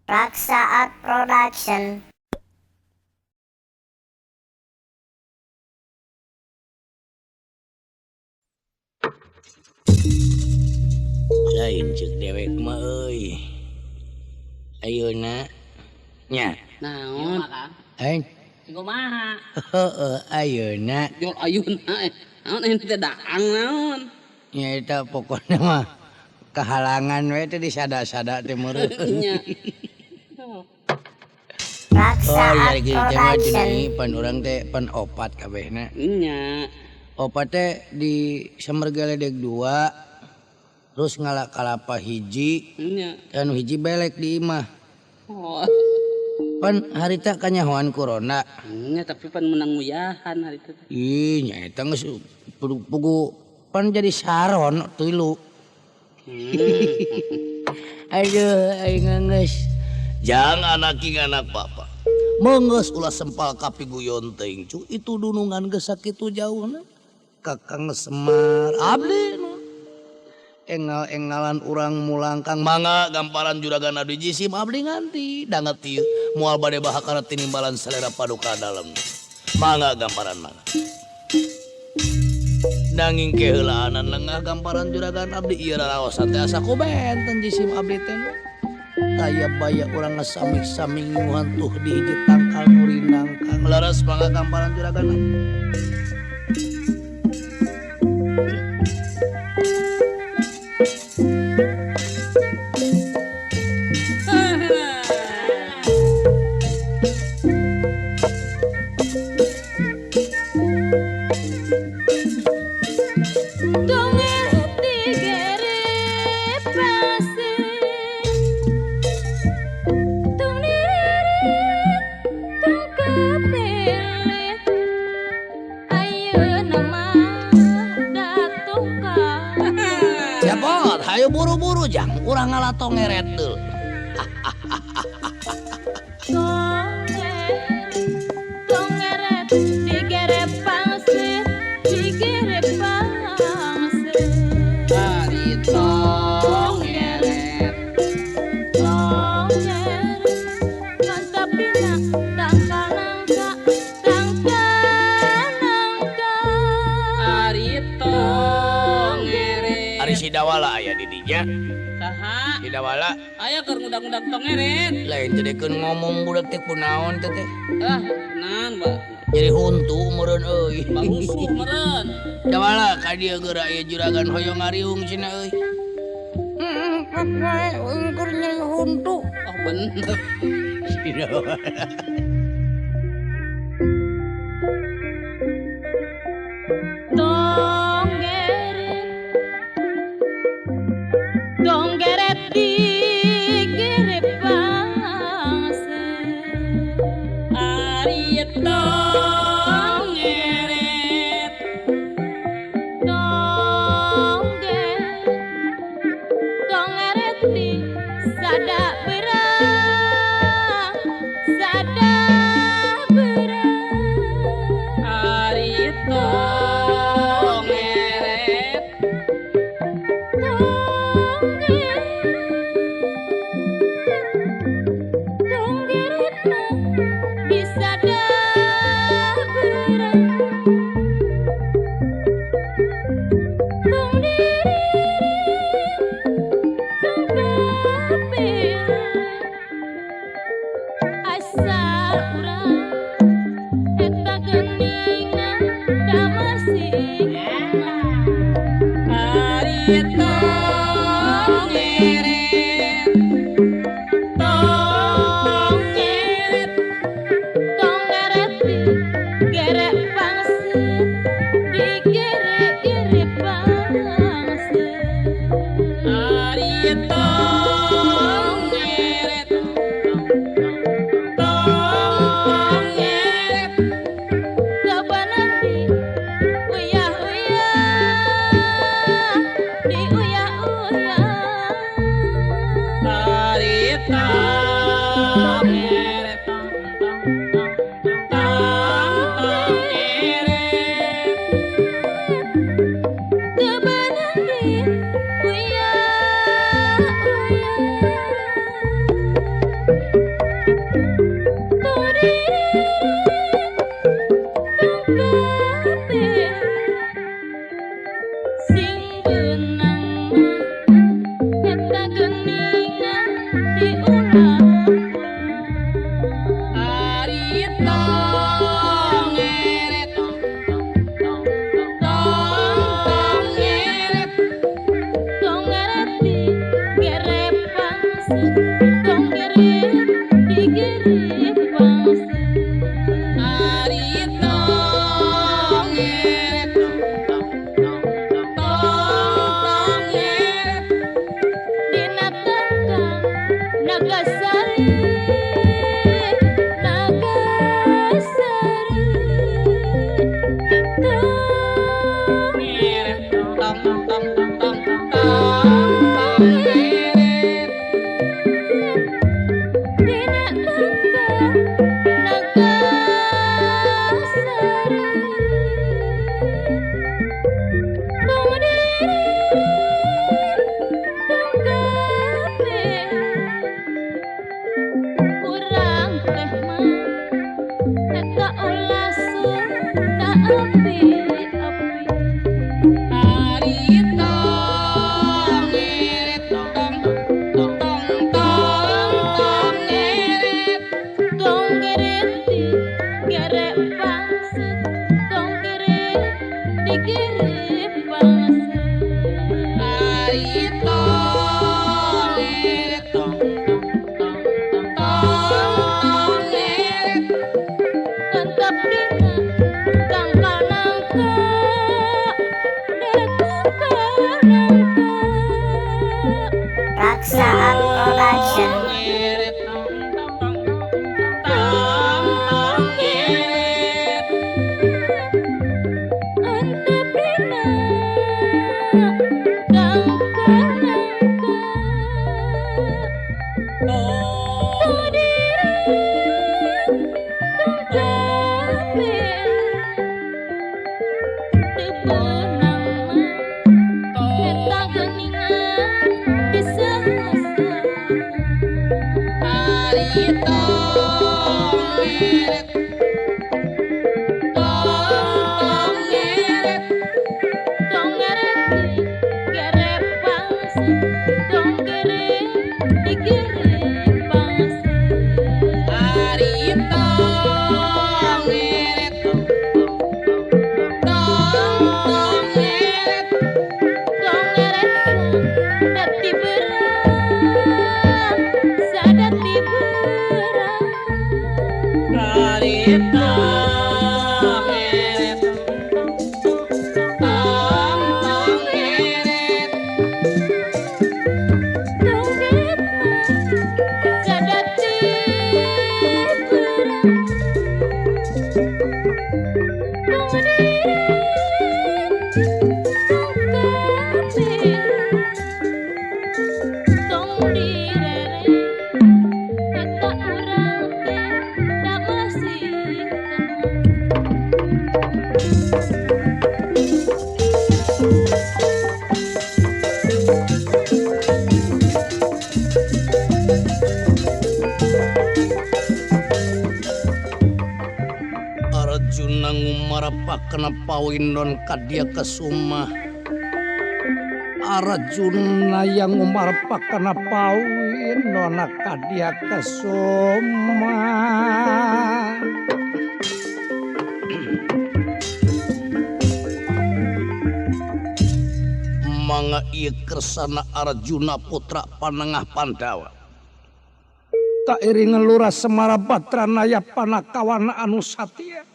Raksa Art Production. Lain cek dewek mah euy. Ayeuna nya. Naon? Aing Kumaha? heueuh ayeuna Jol ayeuna naon ente daang naon? nya eta pokona mah kahalangan we teh disada-sada teh meureun. Nya. Raksa Oh Art iya kieu teh mah Production. cenah pan urang teh pan opat kabehna. Nya. Opat teh di Samergaledeg 2 terus ngalak kalapa hiji Nya. anu hiji belek di imah. Oh. Pan harita kanyahoan corona. Nya tapi pan menang muyahan hari itu. Ih nya eta geus pugu pan jadi saron tilu. Aduh aing geus jangan anak papa. Menggeus ulah sempal kapiguyon teuing cu itu dunungan geus sakitu jauhna. Kakang Semar abdi nu engal-engalan urang mulang Kang mangga gamparan juragan abdi jisim abdi nganti danget ieu moal bade bahakana tinimbalan selera paduka dalem. Mangga gamparan mangga. Nanging keheulaan lengah gamparan juragan abdi ieu raraosan teh asa ku benten jisim abdi teh. Taya baya urang ngasami-sami nyuhan tuh di hiji tangkal nu rindang Kang leres mangga gamparan juragan abdi. Siapa? Hayo buru-buru jang, urang ngalatong ngeret deul. Ari Sidawala aya di dinya. Saha? Sidawala Aya keur ngudag-ngudag tongeret. lain teh dekeun ngomong budak teh kunaon teh teh. Ah, naon, Mbak? Jadi huntu meureun euy. Barusuh meureun. Dawala ka dieu geura aya juragan hoyong ngariung cenah euy. Kakak keur nyari huntu. Oh, bener. Sidawala. Donggeret di gerepangse Ari tongeret. Donggeret di sada berang sada Raksa Art Production. Ngeret tong tong ngeret. Ante pina Kangka Oh, hari tong ngeret. Tong ngeret. Hari tong ngeret. Tong ngeret. Hari tong ngeret. Tong ngeret. Arjuna ngumarapakna pawindon kadya kesuma. Arjuna yang ngumarapakna pawindon kadya kesuma. Mangga ieu kersana Arjuna putra panengah Pandawa. Tak iring ngelura Semara Batranaya panakawana anu satya.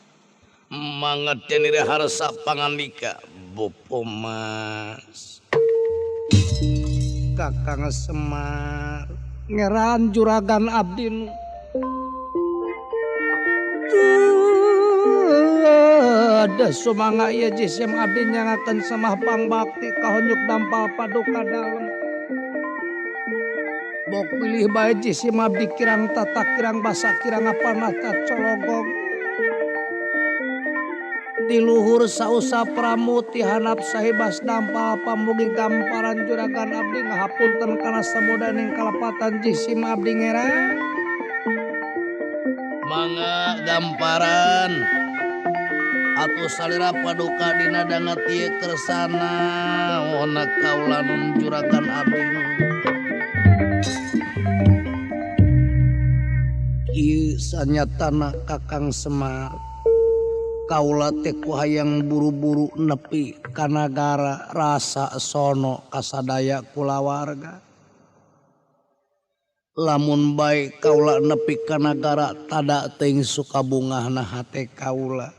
Mangga denire harsa pangandika Bopo Mas. Kakang Semar ngeran juragan abdi nu ada sumangga ieu jisim abdi nyangakeun samah pangbakti kahonjuk dampal paduka dalem. Bok pilih bae jisim abdi kirang tata kirang basa kirang apanata cologog. Di luhur sausa pramuti hanap sahibas dampal pamugi gamparan juragan abdi ngahapunten kana samudaning kalepatan jisim abdi ngera. Mangga gamparan atuh salira paduka dina danga tieu kersana ona kaula nun juragan abdi. Ieu sanyatana Kakang Semar kaula teh ku hayang buru-buru nepi ka nagara rasa sono kasadaya kulawarga. Lamun bae kaula nepi ka nagara tada teuing sukabungahna hate kaula.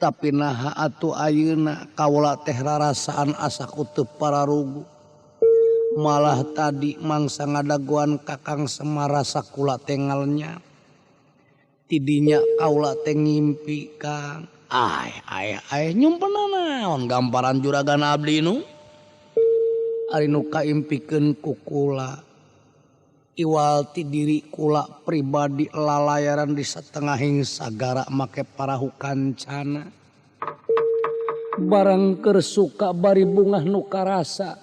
Tapi naha atuh ayeuna kaula teh rarasaan asa ku teu pararugu. Malah tadi mangsa ngadaguan Kakang Semar rasa kula teh ngalnya. Tidinya kaula teh ngimpi Kang. Ay nyumpena naon gamparan juragan abdi nu. Ari nu kaimpikeun ku kula. Iwal ti diri kula pribadi lalayaran di satengahing sagara make parahu kancana. Barang keur suka bari bungah nu karasa.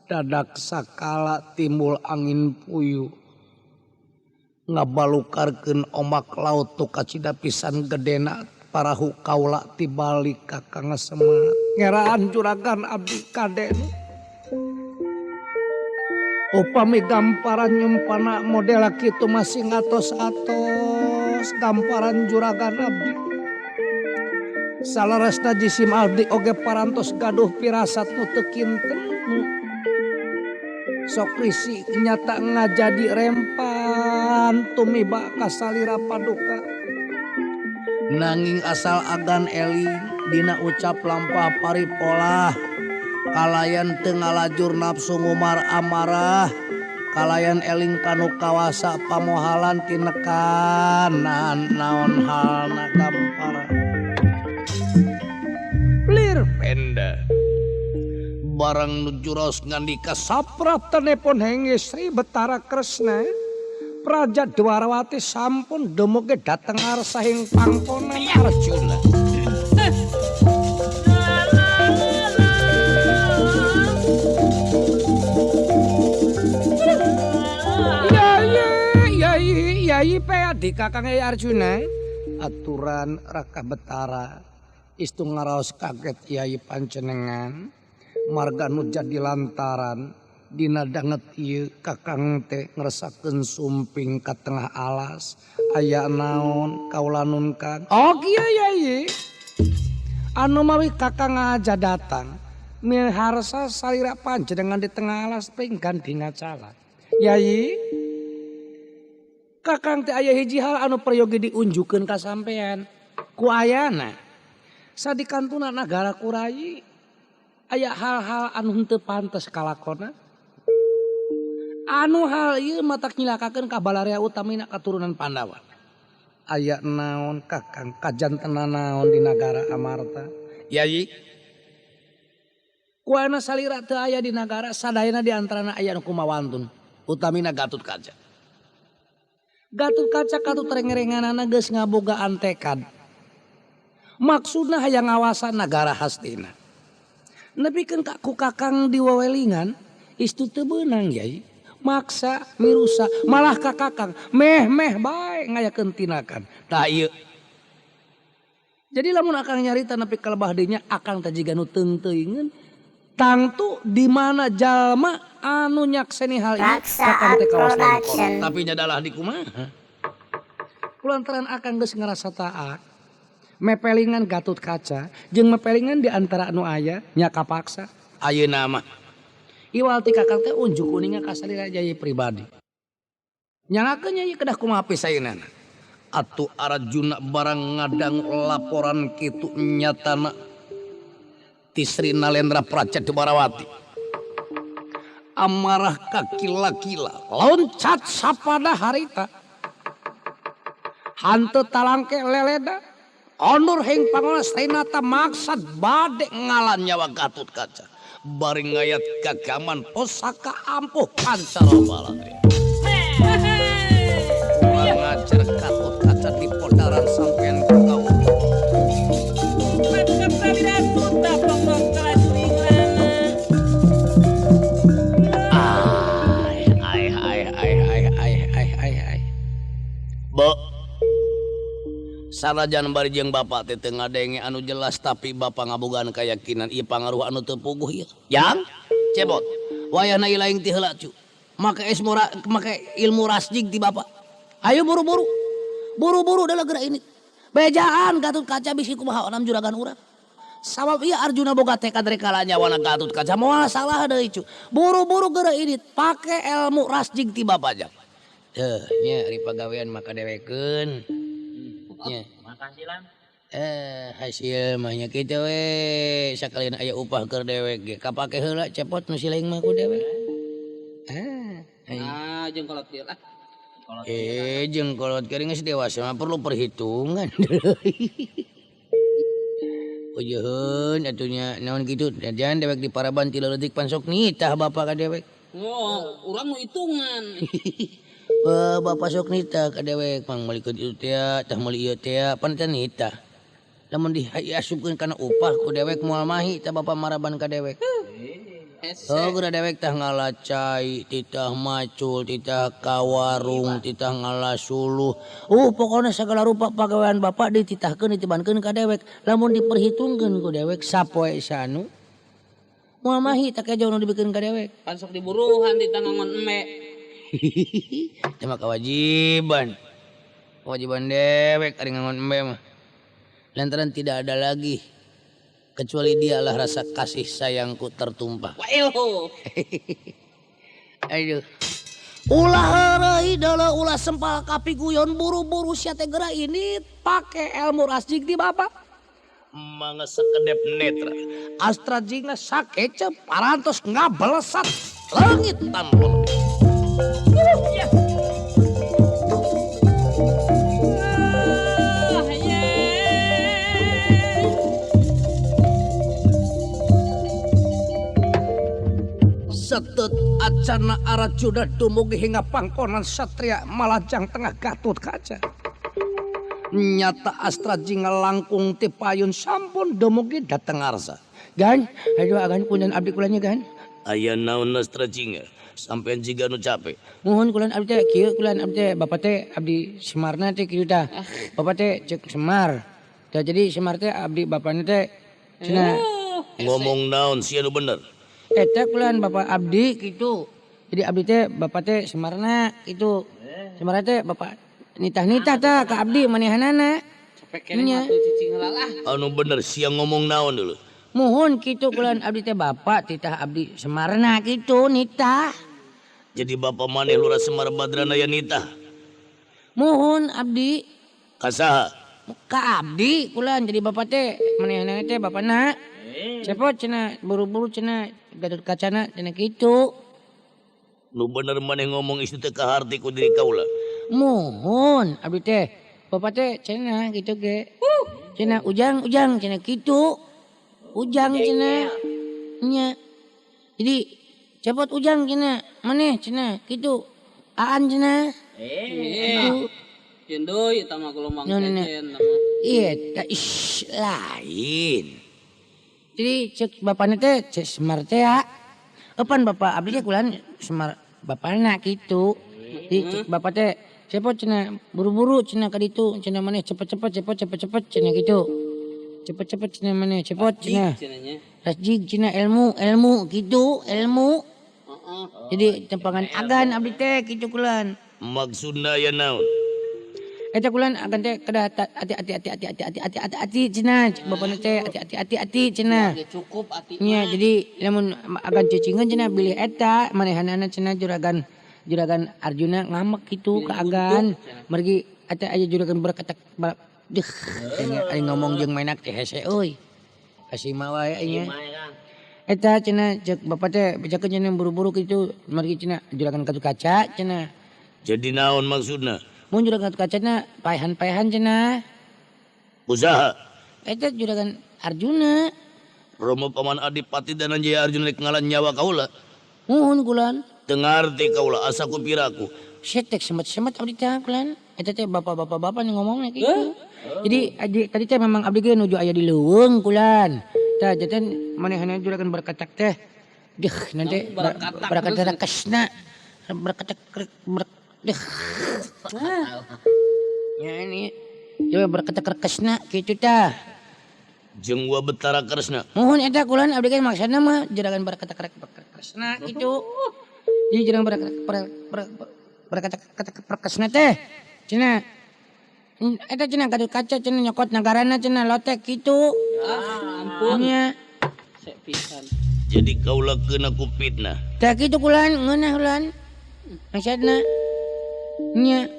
Dadak sakala timbul angin puyuh. Ngabalukarkeun omak laut tu kacida pisan gedena parahu kaula tibalik Kakang Semar. Ngeraan juragan abdi kaden. Upami gamparan nyumpana model kitu masih ngatos-atos gamparan juragan abdi. Salarasna jisim abdi oge parantos gaduh pirasat nu teu kinten. Sok risi nyata ngajadi rempan tumiba kasalira paduka. Nanging asal agan eling dina ucap lampah paripolah kalayan teu ngalajur nafsu ngumar amarah, kalayan eling kanu kawasa pamohalan tinekanan naon halna gampara. Lir penda barang nujuros ngandika saprat tenepon henge Sri Betara Kresna Praja Dwarawati sampun demuge dateng arsahing pangkonan Arjuna. Yai peadi kakang Arjuna aturan Raka Betara istu ngaraos kaget Yai panjenengan marga nu jadi lantaran dina danget ieu kakang teh ngresakeun sumping ka tengah alas aya naon kaula nunkan. Oh kieu Yai anu mawi kakang aja datang miharsa salira panjenengan di tengah alas pinggan dingacala. Yai kakang teh aya hiji hal anu prayogi diunjukeun ka sampean ku ayana sadikantuna nagara Kurayi aya hal-hal anu henteu pantes kalakona anu hal ieu matak nyilakakeun ka balarea utamina katurunan Pandawa. Aya naon kakang kajantena naon di nagara Amarta? Yai ku ayana salira teu aya di nagara sadayana di antarana aya anu kumawantun utamina Gatut Kaca. Gatut Kaca katut rengerenganana geus ngabogaan tekad. Maksudna hayang ngawasan nagara Hastina. Nepikeun ku kakang di wewelingan istu teu beunang Yai. Maksa mirusa malah ka kakang meh bae ngayakeun tinakan. Tah ieu. Jadi lamun akang nyarita nepi ka lebah dinya akang teh jiga nu teung-teuingeun tangtu di mana jalma anu nyakseni hal ieu kakang teh kawas lain. Tapi nya dalah di kumaha? Kulantaran akang geus ngarasa taat mepelingan Gatut Kaca jeung mepelingan di antara anu aya nya kapaksa. Ayeuna mah iwal ti kakang teh unjuk kuninga ka salira Yai pribadi. Nyanakeun Yai kedah kumaha pisaeunana. Atuh Arjuna barang ngadang laporan kitu nyatana ti Sri Nalendra Praja Dwarawati amarah ka kila-kila loncat sapada harita hanteu talangke leleda ondur hing pangolas Renata maksad bade ngalan nyawa Gatut Kaca bari ngayat gagaman pusaka ampuh pancarabala. Ngajar Gatut Kaca di podaran sampean kau. Bo sanajan bari jeung bapak teh teu ngadenge anu jelas tapi bapak ngabogaan keyakinan ieu pangaruh anu teu puguh ieu. Yang cebot wayahna ieu laing ti heula cu. Make ilmu rasjig ti bapak. Ayo buru-buru dalam gerak ini. Bejaan Gatut Kaca bisi kumaha onam juragan urang. Sabab ieu Arjuna boga tekad rekala nyawana Gatut Kaca moal salah deui cu. Buru-buru gerak ini pake ilmu rasjig ti bapak jak. Nya ari pagawean maka dewekeun. Nya. Makasih Lan. Hasil mah nya kitu we sakalian aya upah keur dewek ge kapake heula cepot nu sileung mah ku dewek. Jengkolot kieu lah. Jengkolot kering geus dewasa mah perlu perhitungan. Pujeun atunya naon kitu jangan dewek di paraban ti leutik pan sok nitah bapak ka dewek. Oh, urang nu hitungan. Bapak sok nitah ka dewek pang meuli kitu teh tah meuli ieu teh pan teh nitah. Lamun diasupkeun kana upah ku dewek moal mahi tah bapak maraban ka dewek. Oh geura dewek tah ngalacai, titah macul, titah kawarung, titah ngalasuluh. Pokona sagala rupa pagawean bapak dititahkeun ditibankeun ka dewek. Lamun diperhitungkeun ku dewek sapoe sanu moal mahi tah kaja nu dibikeun ka dewek. Pan sok diburuhan di tangangon emme. Teh mah kewajiban dewek ari ngangon embe mah. Lantaran tidak ada lagi kecuali dialah rasa kasih sayangku tertumpah. Wailho. Aduh. Ulah heureuy deuleu ulah sempal kapiguyon buru-buru sia teh geura ini pake ilmu rasjig di bapak. Mangga sakedep netra. Astra jingna sakece parantos ngabelesat langit tanpa. Setet acana arajuda dumugi hingga pangkonan satria Malajang tengah Gatut Kaca. Nyata Astra jingga langkung ti payun sampun dumugi dateng arsa. Gan, ayo agan kunyan abdi kulanya gan. Aya naon Astra jingga sampean jiga nu capek. Mohon kulan abdi teh kieu kulan abdi teh bapak teh abdi Semarna teh kieu tah. Bapak teh cek Semar. Tah jadi Semar teh abdi bapana teh cenah. Ngomong naon sia nu bener. Eta kulan bapak abdi gitu. Jadi abdi teh bapak teh Semarna gitu. Semarna teh bapak nitah-nitah tah ka abdi manehanana. Sampai kene mah tuh cicing lalah. Anu bener sia ngomong naon dulu. Mohon gitu kulan abdi teh bapak titah abdi Semarna gitu nitah. Jadi bapak maneh lurah Semar Badrana ya nitah. Mohon abdi Kasaha? ka abdi kulan jadi bapak teh manehanana teh bapana. Cepot cenah buru-buru cenah Gatut Kacana cenah kitu. Nu bener maneh ngomong isu teh kaharti ku diri kaula. Mohon abdi teh bapak teh cenah gitu ge. Cenah ujang cenah kitu. Ujang cenah nya. Jadi cepot ujang cenah maneh cenah kitu. Aan cenah. Kitu. Cendoy eta mah gelombang No, no, no. cecen mah. Iya, lain. Jadi cek bapaknya teh cek Semar teh ya. Epan bapak abdi teh kulan Semar bapakna gitu. Jadi cek bapak teh cepot cenah buru-buru cenah ka ditu cenah maneh cepet-cepet cenah gitu. Cepet-cepet cenah maneh cepot cenah. Cenanya. Rasjig cenah ilmu gitu, ilmu. Heeh. Jadi tempangan agan abdi teh gitu kulan. Maksudna ya naon? Eta kulan agan teh kada hati-hati cenah cek bapakna teh hati-hati cenah. Ya cukup ati Nya jadi lamun agan cicingan cenah bilih eta manehanana cenah juragan Arjuna ngamek gitu ka agan. Margi eta aya juragan berkatak deh cenah ari ngomong jeung menak teh hese euy. Kasih mawa nya. Eta cenah cek bapak teh bejakeun cenah buru-buru kitu margi cenah juragan Gatut Kaca cenah. Jadi naon maksudna? Mun juragan Gatut Kacana paehan-paehan cenah. Usaha. Eta juragan Arjuna. Romo paman Adipati dan Jaya Arjuna rek ngalan nyawa kaula. Muhun kulan. Teu ngarti kaula asa ku piraku. Setek semet-semet abdi teh kulan. Eta teh bapak-bapak nu ngomongna kitu. Jadi tadi teh memang abdi ge nuju aya di leuweung kulan. Tah jaten manehna juragan berkatak teh. Deh nanti berkatak kesna. Berkatak deh. Ya ini coba berkatak kesna kitu tah. Jeung wa betara kresna. Mohon eta kulan abdi ge maksudna mah juragan berkatak kesna kitu. Jadi juragan berkatak kesna teh. Cenah eta cenah Gatut Kaca cenah nyokot nagarana cenah lotek kitu. Ampun. Nya Sek pisan. Jadi kaula keuna ku fitnah. tah kitu kulan ngeunah kulan. Maksudna nya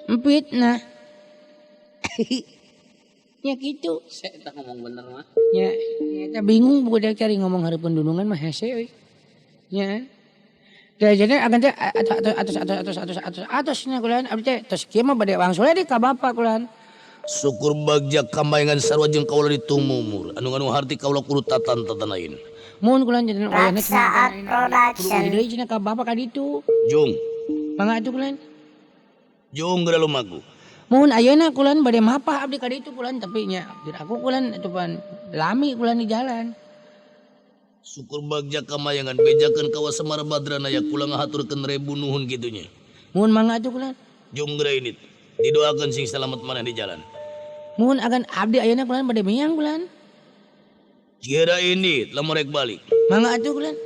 empitna. Ya gitu. Sek tak ngomong bener mah. Ya, eta bingung budak cari ngomong hareupeun dundungan mah hese euy. Ya. Da jadi agan teh atos kulan abdi teh tos kieu mah bade wangsul di ka bapa kulan. Syukur bagja kamayangan sarua jeung kaula ditumumur. Anu harti kaula kudu tatan-tatanain. Mun kulan jadi oyahna kudu cenah Production. deui cenah ka bapa ka ditu. Jung, Mangga atuh kulan. jung geura lumaku. Mun ayeuna kulan bade mapah abdi ka ditu kulan tapi nya aku kulan atuh pan lami kulan di jalan. Syukur bagja kamayangan bejakeun kawa Semar Badrana ya kula ngahaturkeun rebu nuhun kitunya. Mun mangga atuh kulan. Jung geura ini didoakeun sing selamat maneh di jalan. Mun agan abdi ayeuna kulan bade miang kulan. Geura ini lamun rek balik. Mangga atuh kulan.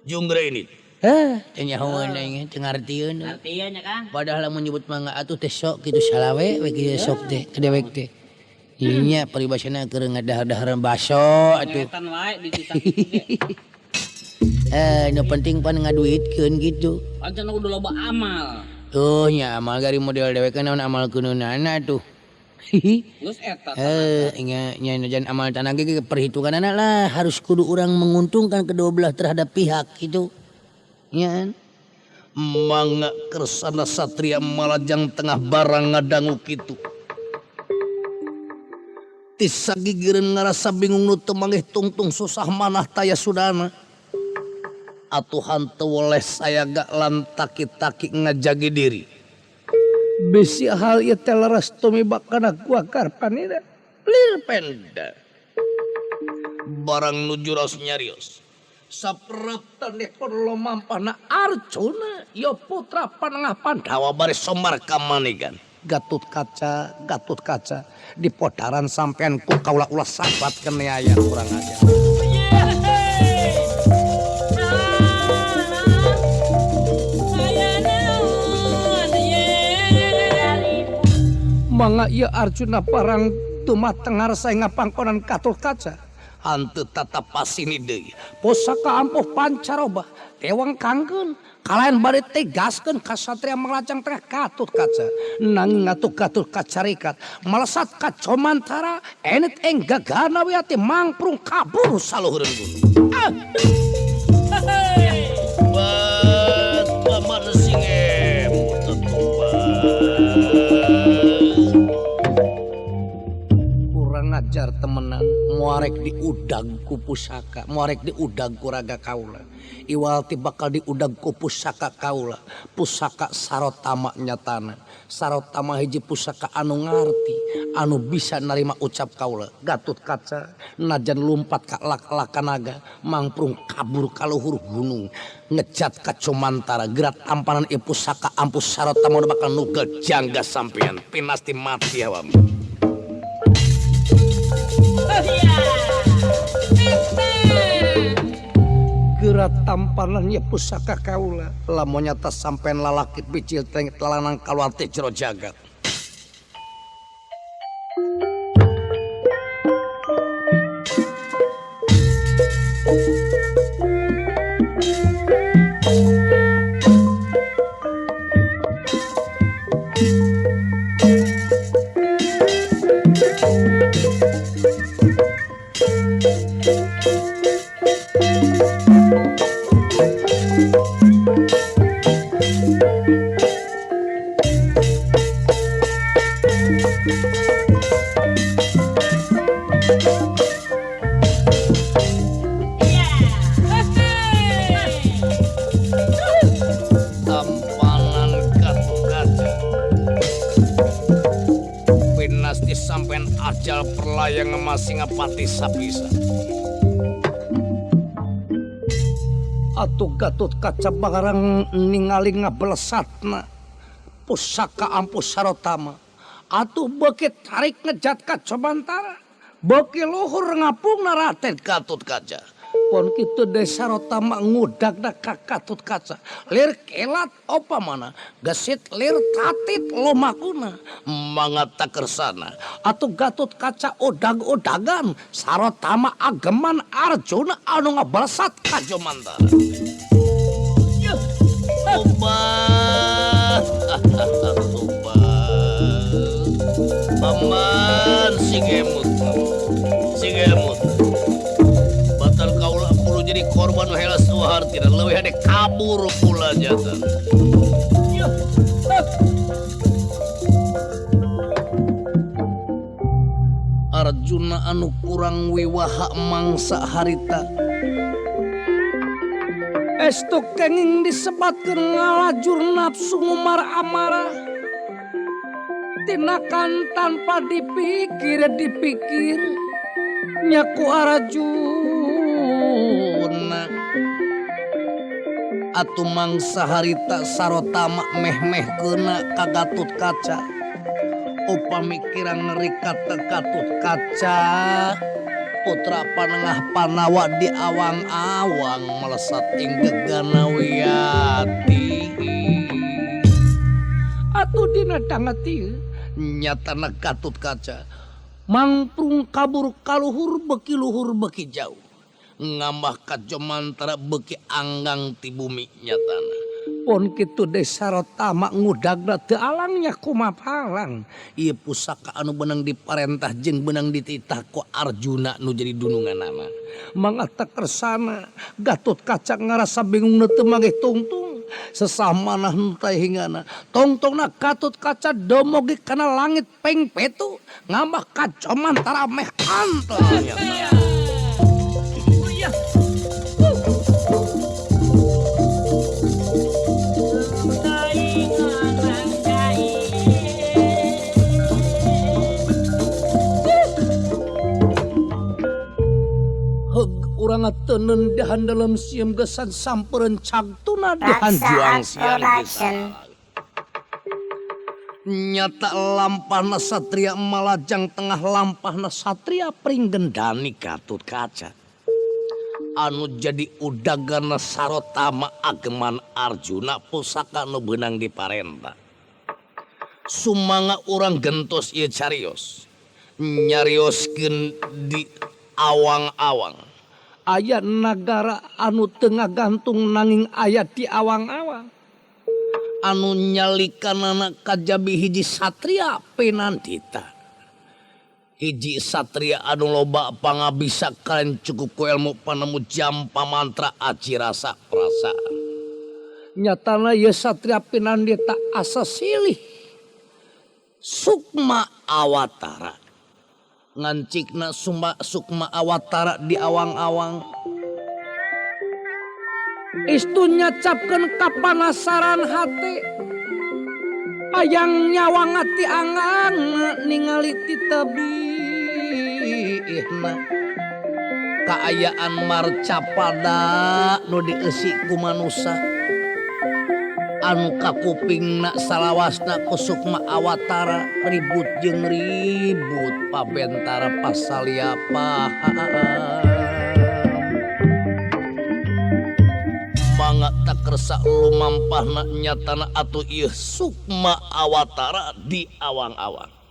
Jung geura ini. Teu nyahoeun aing teu ngartieun. Artinya Kang. Padahal lamun nyebut mangga atuh teh sok kitu salawe we kitu sok teh kedewek teh. Inya paribasana keur ngadahar-daharan baso atuh. Ngetan wae dititah kitu ge. Nu penting pan ngaduitkeun gitu. Pancen udah loba amal. Tuh nya amal gari model dewek naon amal kunaonana tuh. Terus eta Nya amal tanah ge perhitungan anak lah harus kudu orang menguntungkan kedua belah terhadap pihak gitu. Ya. Mangga kersana satria malajang tengah barang ngadangu kitu. Tisagigireun ngarasa bingung nu teu manggih tungtung susah manah taya sudana. Atuhan teu woleh saya gak lantaki-taki ngajagi diri. Besi hal ieu teh leres tumibak kana gua karpanida. Lir penda. Barang nuju raos nyarios. Sapraptan ekor lomampana Arjuna ya putra panengah Pandawa bari somar kamanigan. Gatut kaca di podaran sampean ku kaula ulah sabat keneayan kurang aja. Mangga ieu Arjuna parang tumateng ngarasa ngapangkonan Gatut kaca. Hanteu tatap pasini deui. Pusaka ampuh pancaroba tewang kangkeun kalayan bari tegaskeun ka satria manglajang tengah Gatut kaca. Nanging atuh Gatut kaca rikat melesat ka Comantara enet eng gagana we ati mangprung kabur saluhureun gunung. Bat paman singem kurang ajar temenan muarek diudag ku pusaka muarek diudag ku raga kaula iwal ti bakal diudag ku pusaka kaula pusaka sarotama nyatana sarotama hiji pusaka anu ngarti anu bisa narima ucap kaula Gatut kaca najan lumpat ka lak-lakanaga mangprung kabur ka luhur gunung ngejat ka Comantara gerak tampanan ieu pusaka ampus sarotama bakal nugel jangga sampean pinasti mati awam. Gerak tampanan ya pusaka kaula lamun nyata sampean lalaki bicil teng telanang kaluar teh jero jagat. Sampean ajal perlayang masih ngapati sapisa. Atuh Gatut kaca barang ningali ngablesatna pusaka ampus sarotama. Atuh beuki tarik ngejat ka Comantara. Beuki luhur ngapungna Raden Gatut kaca. Pon kitu deui sarotama ngudagna ka Gatut kaca. Lir kelat opa mana gesit lir tatit lomakuna mangata kersana atuh Gatut kaca odag-odagan sarotama ageman Arjuna anu ngabalsat ka Comantara. Tobat paman singemut batal kaula perlu jadi korban helas tuhar tidak leuwih hade kabur pula jatan. Arjuna anu kurang wiwaha mangsa harita estuk kenging disebatkeun ngalajur nafsu ngumar amarah tinakan tanpa dipikir nyaku Arjuna atuh mangsa harita sarotama meh-meh keuna ka Gatut kaca upami kirang ngerikat Gatut kaca putra panengah Panawa di awang-awang melesat ing gegana wiyati atuh dina dangeti nyatana Gatut kaca mangprung kabur kaluhur beki jauh ngambah ka Comantara beki anggang ti bumi nyatana Pon kitu deui Sarotama ngudagna teu alangnya kumapalang. Ieu pusaka anu beunang diparentah jeung beunang dititah ku Arjuna nu jadi dununganna. Mangata kersana Gatotkaca ngarasa bingung teu mangeh tungtung. Sesamana henteu hingana tongtongna Gatotkaca domogi kana langit peng petu ngambah kacoman tara meh antol. Urang teuneun dahan dalam sieum gesan sampereun cagtuna dahan juang siang bisa. Nyata lampahna satria malajang tengah lampahna satria pringgendani Gatotkaca. Anu jadi udagana Sarotama ageman Arjuna pusaka nu beunang diparentah. Sumangga urang gentos ieu carios. Nyarioskeun di awang-awang. Aya nagara anu tengah gantung nanging aya di awang-awang. Anu nyalikanana kajabi hiji satria Penandita. Hiji satria anu loba pangabisa kalian cukup ku ilmu panemu jam pamantra aji rasa perasaan. Nyatana ye satria Penandita asa silih Sukma Awatara. Ngancikna Sukma Awatara di awang-awang. Istu nyacapkeun kapanasaran hate. Hayang nyawang ati angan ningali ti tebihna. Kaayaan marcapada nu dieusi ku manusa. Anu kakupingna salawasna ku Sukma Awatara ribut jeung ribut pabentara pasaliapa. Mangga tak kersa lumampahna nyatana atuh ieu Sukma Awatara di awang-awang.